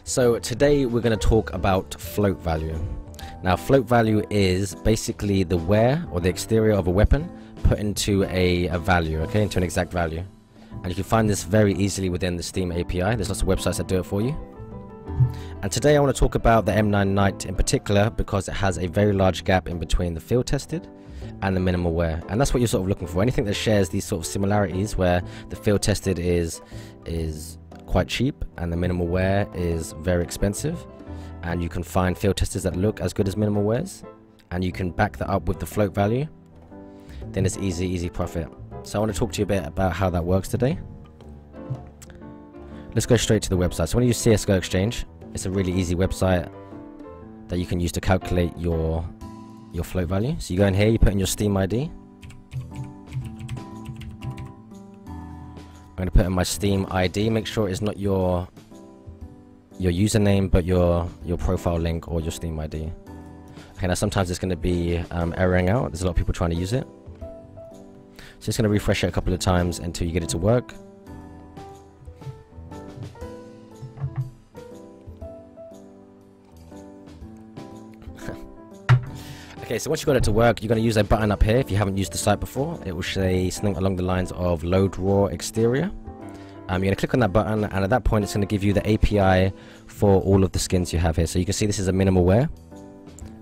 So today we're going to talk about float value. Now float value is basically the wear or the exterior of a weapon put into a value, okay, into an exact value. And you can find this very easily within the Steam API. There's lots of websites that do it for you. And today I want to talk about the M9 Knight in particular because it has a very large gap in between the field tested and the minimal wear. And that's what you're sort of looking for. Anything that shares these sort of similarities where the field tested is quite cheap and the minimal wear is very expensive, and you can find field testers that look as good as minimal wears, and you can back that up with the float value, then it's easy profit. So I want to talk to you a bit about how that works today. Let's go straight to the website. So when you use CSGO Exchange, it's a really easy website that you can use to calculate your float value. So you go in here, you put in your Steam ID. I'm going to put in my Steam ID. Make sure it's not your username, but your profile link or your Steam ID. Okay, now sometimes it's going to be erroring out. There's a lot of people trying to use it. So it's going to refresh it a couple of times until you get it to work. Okay, so once you've got it to work, you're going to use a button up here. If you haven't used the site before, it will say something along the lines of load raw exterior. You're going to click on that button, and at that point it's going to give you the API for all of the skins you have here. So you can see this is a minimal wear,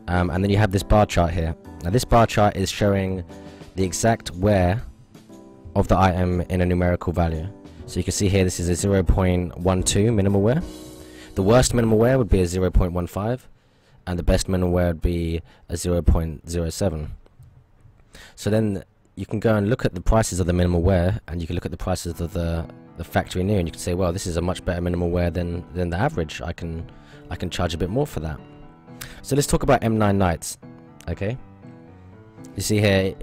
and then you have this bar chart here. Now this bar chart is showing the exact wear of the item in a numerical value. So you can see here this is a 0.12 minimal wear. The worst minimal wear would be a 0.15. and the best minimal wear would be a 0.07. So then you can go and look at the prices of the minimal wear, and you can look at the prices of the factory new, and you can say, well, this is a much better minimal wear than the average. I can charge a bit more for that. So let's talk about M9 Knights. Okay, you see here,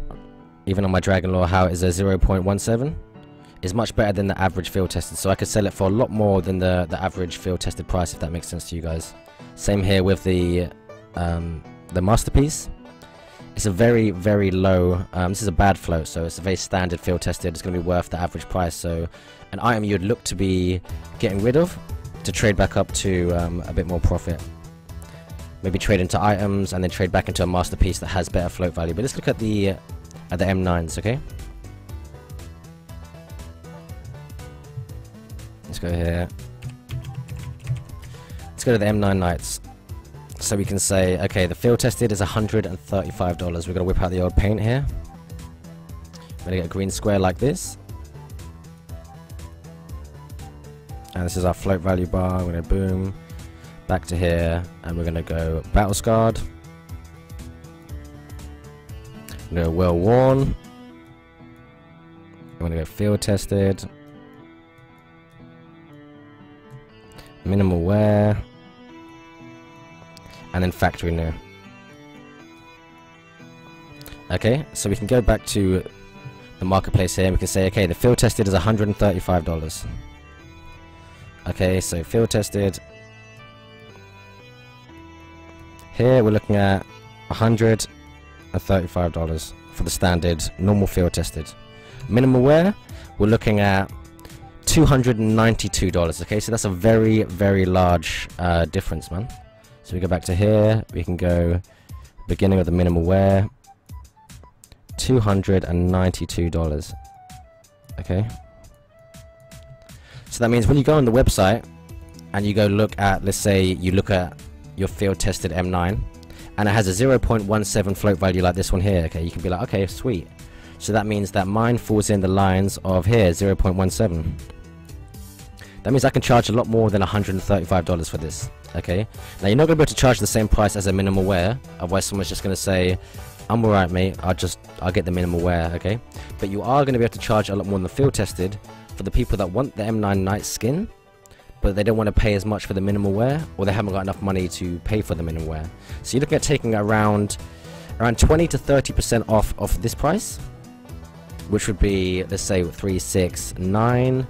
even on my Dragon Lore, how it is a 0.17 is much better than the average field tested. So I could sell it for a lot more than the average field tested price, if that makes sense to you guys. Same here with the masterpiece. It's a very low, this is a bad float, so it's a very standard field tested. It's going to be worth the average price. So an item you'd look to be getting rid of to trade back up to a bit more profit. Maybe trade into items and then trade back into a masterpiece that has better float value. But let's look at the M9s, okay? Let's go here. Let's go to the M9 Knights. So we can say, okay, the field tested is $135. We're going to whip out the old paint here. We're going to get a green square like this. And this is our float value bar. We're going to boom back to here, and we're going to go battle scarred. We're going to go well worn. We're going to go field tested. Minimal wear. And then factory new. Okay, so we can go back to the marketplace here, and we can say, okay, the field tested is $135. Okay, so field tested. Here we're looking at $135 for the standard normal field tested. Minimal wear, we're looking at $292. Okay, so that's a very large difference, man. So we go back to here, we can go beginning of the minimal wear, $292. Okay, so that means when you go on the website and you go look at, let's say you look at your field tested M9 and it has a 0.17 float value like this one here, okay, you can be like, okay, sweet. So that means that mine falls in the lines of here, 0.17. That means I can charge a lot more than $135 for this. Okay, now you're not going to be able to charge the same price as a minimal wear, otherwise someone's just going to say, I'm alright mate, I'll get the minimal wear, okay? But you are going to be able to charge a lot more than the field tested for the people that want the M9 Knight skin, but they don't want to pay as much for the minimal wear, or they haven't got enough money to pay for the minimal wear. So you're looking at taking around 20 to 30% off of this price, which would be, let's say, 369,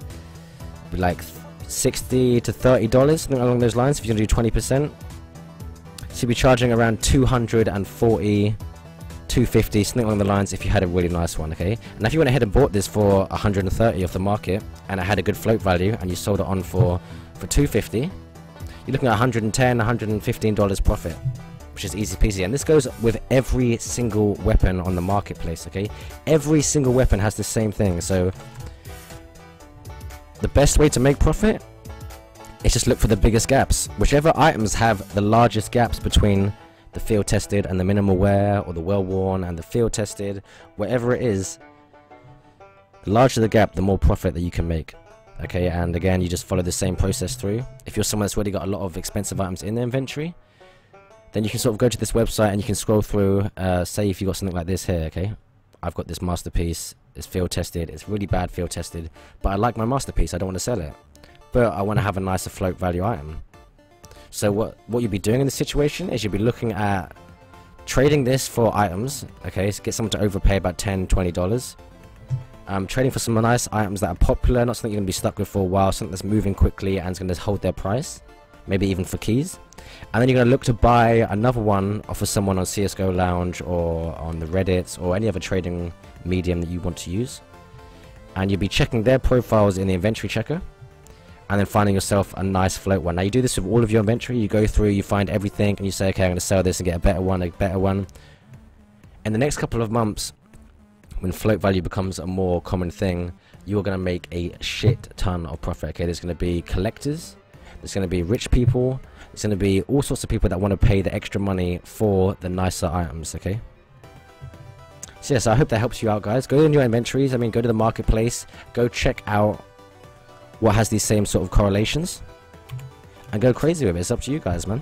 be like $60 to $30, something along those lines. If you're going to do 20%, so you'd be charging around $240, $250, something along the lines if you had a really nice one. Okay, and if you went ahead and bought this for $130 off the market and it had a good float value and you sold it on for $250, you're looking at $110, $115 profit, which is easy peasy. And this goes with every single weapon on the marketplace, okay? Every single weapon has the same thing. So the best way to make profit is just look for the biggest gaps. Whichever items have the largest gaps between the field tested and the minimal wear, or the well worn and the field tested, whatever it is, the larger the gap, the more profit that you can make. Okay, and again, you just follow the same process through. If you're someone that's already got a lot of expensive items in their inventory, then you can sort of go to this website and you can scroll through. Say if you got something like this here, okay, I've got this masterpiece, it's field tested, it's really bad field tested, but I like my masterpiece, I don't want to sell it, but I want to have a nicer float value item. So what you'll be doing in this situation is you'll be looking at trading this for items, okay, so get someone to overpay about $10, $20. Trading for some nice items that are popular, not something you're going to be stuck with for a while, something that's moving quickly and is going to hold their price, maybe even for keys. And then you're going to look to buy another one off of someone on CSGO Lounge or on the Reddit or any other trading medium that you want to use. And you'll be checking their profiles in the inventory checker, and then finding yourself a nice float one. Now you do this with all of your inventory. You go through, you find everything, and you say, okay, I'm going to sell this and get a better one, In the next couple of months, when float value becomes a more common thing, you're going to make a shit ton of profit. Okay, there's going to be collectors, there's going to be rich people, there's going to be all sorts of people that want to pay the extra money for the nicer items. Okay. So yes, I hope that helps you out, guys. Go in your inventories. I mean, go to the marketplace, go check out what has these same sort of correlations, and go crazy with it. It's up to you guys, man.